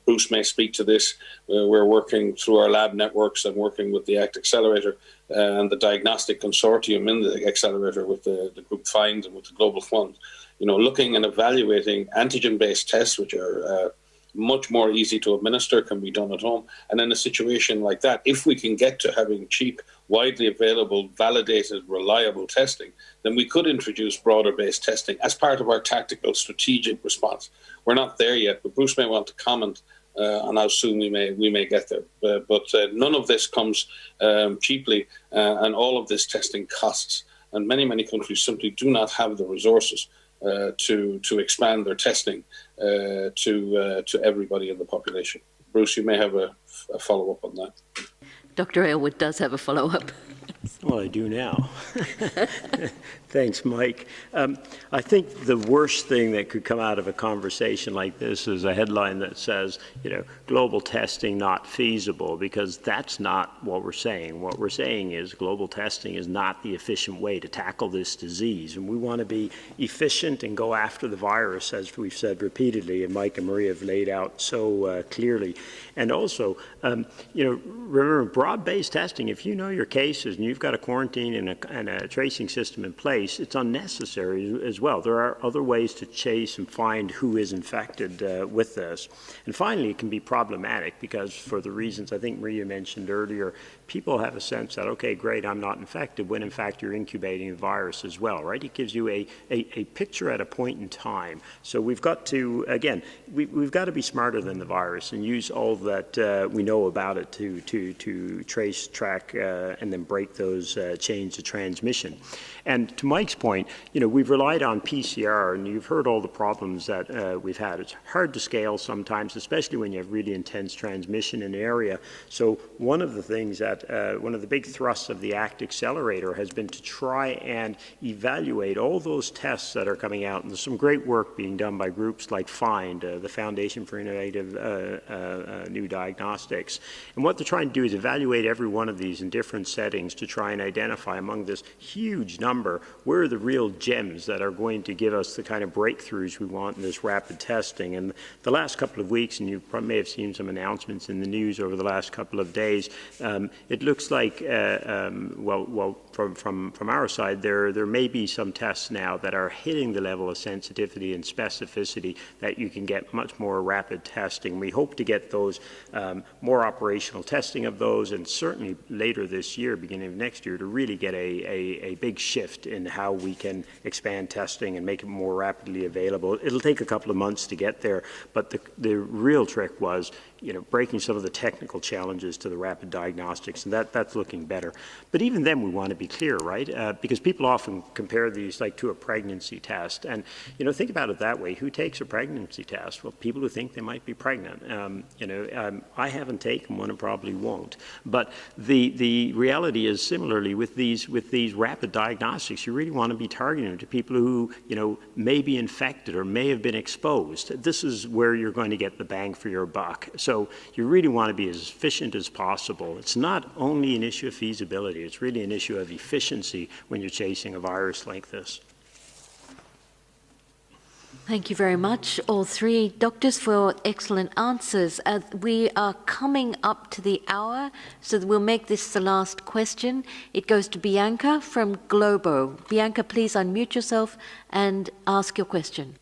E: Bruce may speak to this. We're working through our lab networks and working with the ACT Accelerator and the diagnostic consortium in the accelerator with the Group FIND and with the Global Fund, looking and evaluating antigen-based tests, which are much more easy to administer, can be done at home. And in a situation like that, if we can get to having cheap, widely available, validated, reliable testing, then we could introduce broader-based testing as part of our tactical strategic response. We're not there yet, but Bruce may want to comment on how soon we may get there. But none of this comes cheaply, and all of this testing costs. And many countries simply do not have the resources to expand their testing to everybody in the population. Bruce, you may have a follow-up on that.
B: Dr. Aylward does have a follow-up.
I: Well, I do now. Thanks, Mike. I think the worst thing that could come out of a conversation like this is a headline that says, global testing not feasible, because that's not what we're saying. What we're saying is global testing is not the efficient way to tackle this disease. And we want to be efficient and go after the virus, as we've said repeatedly, and Mike and Maria have laid out so clearly. And also, remember, broad-based testing, if you know your cases and you've got a quarantine and a tracing system in place, it's unnecessary as well. There are other ways to chase and find who is infected with this. And finally, it can be problematic because for the reasons I think Maria mentioned earlier, people have a sense that, okay, great, I'm not infected, when in fact you're incubating the virus as well, right? It gives you a picture at a point in time. So we've got to, again, we've got to be smarter than the virus and use all that we know about it to trace, track, and then break those chains of transmission. And to Mike's point, we've relied on PCR, and you've heard all the problems that we've had. It's hard to scale sometimes, especially when you have really intense transmission in an area. So one of the things that, one of the big thrusts of the ACT Accelerator has been to try and evaluate all those tests that are coming out. And there's some great work being done by groups like FIND, the Foundation for Innovative New Diagnostics. And what they're trying to do is evaluate every one of these in different settings to try and identify among this huge number where are the real gems that are going to give us the kind of breakthroughs we want in this rapid testing. And the last couple of weeks, and you may have seen some announcements in the news over the last couple of days, it looks like, from our side, there may be some tests now that are hitting the level of sensitivity and specificity that you can get much more rapid testing. We hope to get those more operational testing of those, and certainly later this year, beginning of next year, to really get a big shift in how we can expand testing and make it more rapidly available. It'll take a couple of months to get there, but the real trick was breaking some of the technical challenges to the rapid diagnostics, and that's looking better. But even then, we want to be clear, right? Because people often compare these like to a pregnancy test, and think about it that way. Who takes a pregnancy test? Well, people who think they might be pregnant. I haven't taken one and probably won't. But the reality is, similarly with these rapid diagnostics, you really want to be targeting to people who may be infected or may have been exposed. This is where you're going to get the bang for your buck. So you really want to be as efficient as possible. It's not only an issue of feasibility, it's really an issue of efficiency when you're chasing a virus like this.
B: Thank you very much, all three doctors, for excellent answers. We are coming up to the hour, so we'll make this the last question. It goes to Bianca from Globo. Bianca, please unmute yourself and ask your question.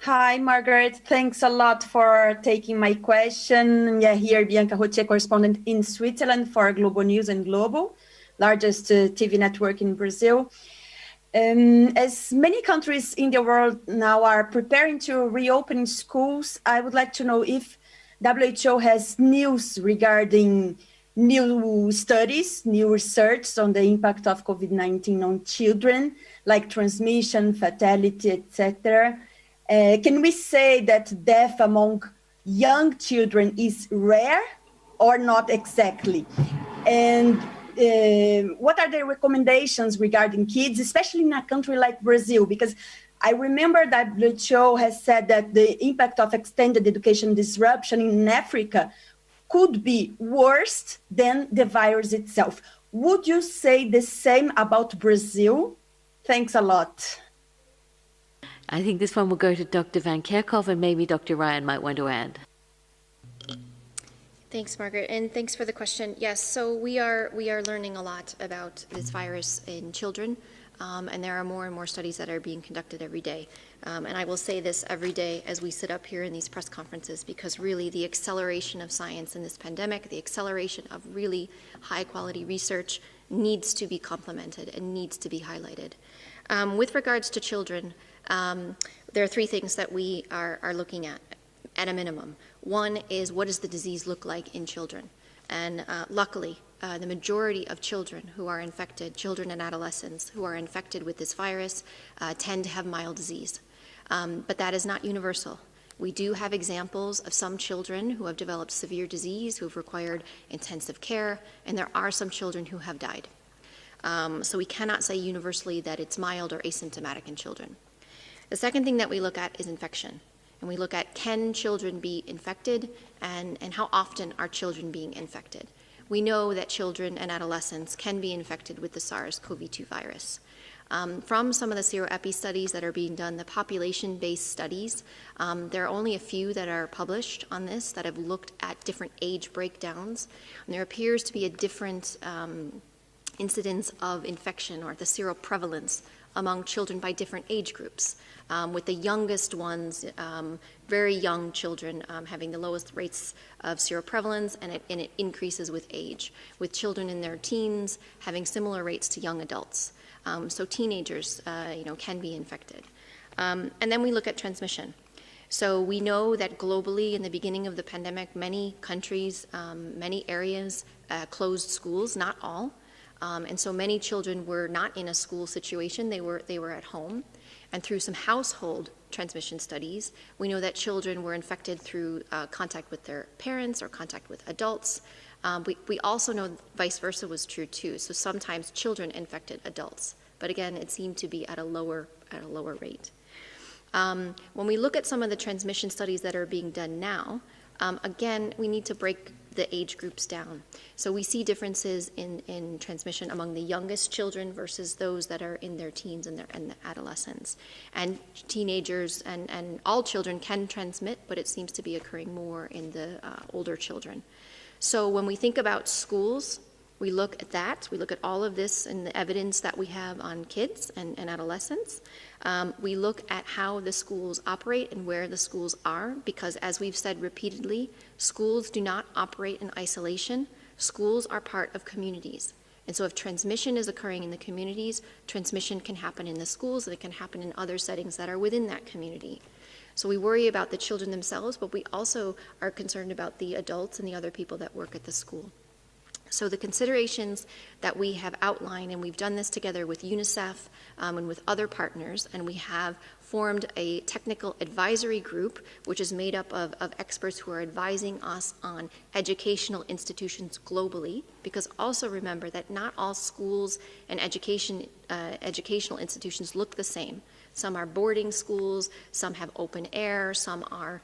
P: Hi, Margaret. Thanks a lot for taking my question. Yeah, here, Bianca Rotier, correspondent in Switzerland for Globo News and Globo, largest TV network in Brazil. As many countries in the world now are preparing to reopen schools, I would like to know if WHO has news regarding new studies, new research on the impact of COVID-19 on children, like transmission, fatality, etc. Can we say that death among young children is rare or not exactly? And what are the recommendations regarding kids, especially in a country like Brazil? Because I remember that WHO has said that the impact of extended education disruption in Africa could be worse than the virus itself. Would you say the same about Brazil? Thanks a lot.
B: I think this one will go to Dr. Van Kerkhove, and maybe Dr. Ryan might want to add.
D: Thanks, Margaret, and thanks for the question. Yes, so we are learning a lot about this virus in children, and there are more and more studies that are being conducted every day. And I will say this every day as we sit up here in these press conferences, because really the acceleration of science in this pandemic, the acceleration of really high-quality research needs to be complemented and needs to be highlighted. With regards to children, there are three things that we are looking at. at a minimum. One is, what does the disease look like in children? And luckily, the majority of children who are infected, children and adolescents who are infected with this virus, tend to have mild disease. But that is not universal. We do have examples of some children who have developed severe disease, who have required intensive care, and there are some children who have died. So we cannot say universally that it's mild or asymptomatic in children. The second thing that we look at is infection. And we look at, can children be infected, and how often are children being infected? We know that children and adolescents can be infected with the SARS-CoV-2 virus. From some of the seroepi studies that are being done, the population-based studies, there are only a few that are published on this that have looked at different age breakdowns. And there appears to be a different incidence of infection, or the seroprevalence, among children by different age groups, with the youngest ones, very young children, having the lowest rates of seroprevalence, and it increases with age, with children in their teens having similar rates to young adults. So teenagers, can be infected. And then we look at transmission. So we know that globally, in the beginning of the pandemic, many countries, many areas closed schools, not all. And so many children were not in a school situation, they were at home. And through some household transmission studies, we know that children were infected through contact with their parents or contact with adults. We also know vice versa was true too. So sometimes children infected adults, but again, it seemed to be at a lower rate. When we look at some of the transmission studies that are being done now, again, we need to break the age groups down. So we see differences in transmission among the youngest children versus those that are in their teens and the adolescents. And teenagers and all children can transmit, but it seems to be occurring more in the older children. So when we think about schools, we look at that. We look at all of this and the evidence that we have on kids and adolescents. We look at how the schools operate and where the schools are, because as we've said repeatedly, schools do not operate in isolation. Schools are part of communities. And so if transmission is occurring in the communities, transmission can happen in the schools, and it can happen in other settings that are within that community. So we worry about the children themselves, but we also are concerned about the adults and the other people that work at the school. So the considerations that we have outlined, and we've done this together with UNICEF and with other partners, and we have formed a technical advisory group, which is made up of experts who are advising us on educational institutions globally, because also remember that not all schools and educational institutions look the same. Some are boarding schools, some have open air, some are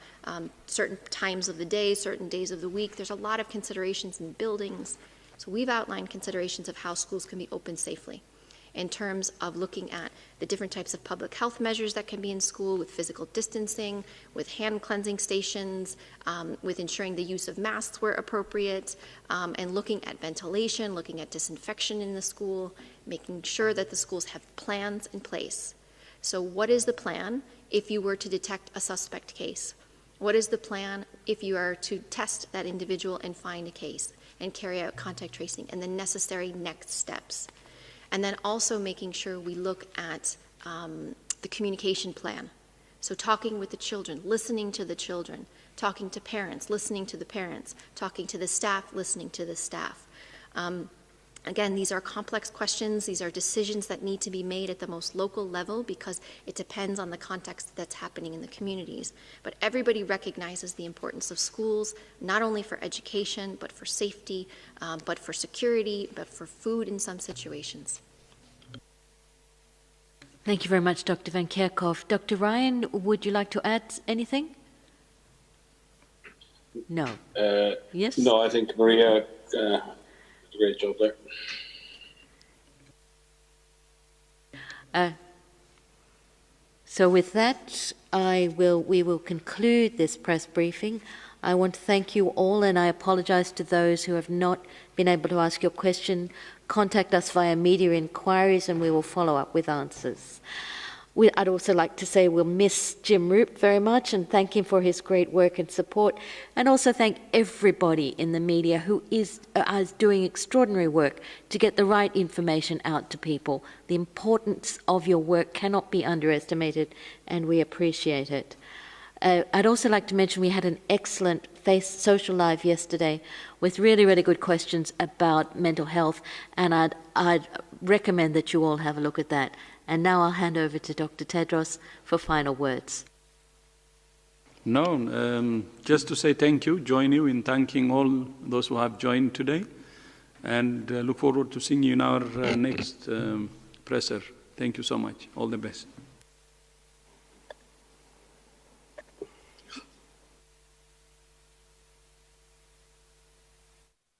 D: certain times of the day, certain days of the week. There's a lot of considerations in buildings. So we've outlined considerations of how schools can be open safely in terms of looking at the different types of public health measures that can be in school, with physical distancing, with hand cleansing stations, with ensuring the use of masks where appropriate, and looking at ventilation, looking at disinfection in the school, making sure that the schools have plans in place. So what is the plan if you were to detect a suspect case? What is the plan if you are to test that individual and find a case and carry out contact tracing and the necessary next steps? And then also making sure we look at the communication plan. So talking with the children, listening to the children, talking to parents, listening to the parents, talking to the staff, listening to the staff. Again, these are complex questions. These are decisions that need to be made at the most local level because it depends on the context that's happening in the communities. But everybody recognizes the importance of schools, not only for education, but for safety, but for security, but for food in some situations.
B: Thank you very much, Dr. Van Kerkhove. Dr. Ryan, would you like to add anything? No. Yes?
E: No, I think Maria did a great job there.
B: So with that, we will conclude this press briefing. I want to thank you all, and I apologize to those who have not been able to ask your question. Contact us via media inquiries and we will follow up with answers. I'd also like to say we'll miss Jim Roop very much and thank him for his great work and support, and also thank everybody in the media who is doing extraordinary work to get the right information out to people. The importance of your work cannot be underestimated, and we appreciate it. I'd also like to mention we had an excellent social live yesterday with really, really good questions about mental health, and I'd recommend that you all have a look at that. And now I'll hand over to Dr. Tedros for final words.
A: No, just to say thank you, join you in thanking all those who have joined today, and look forward to seeing you in our next presser. Thank you so much. All the best.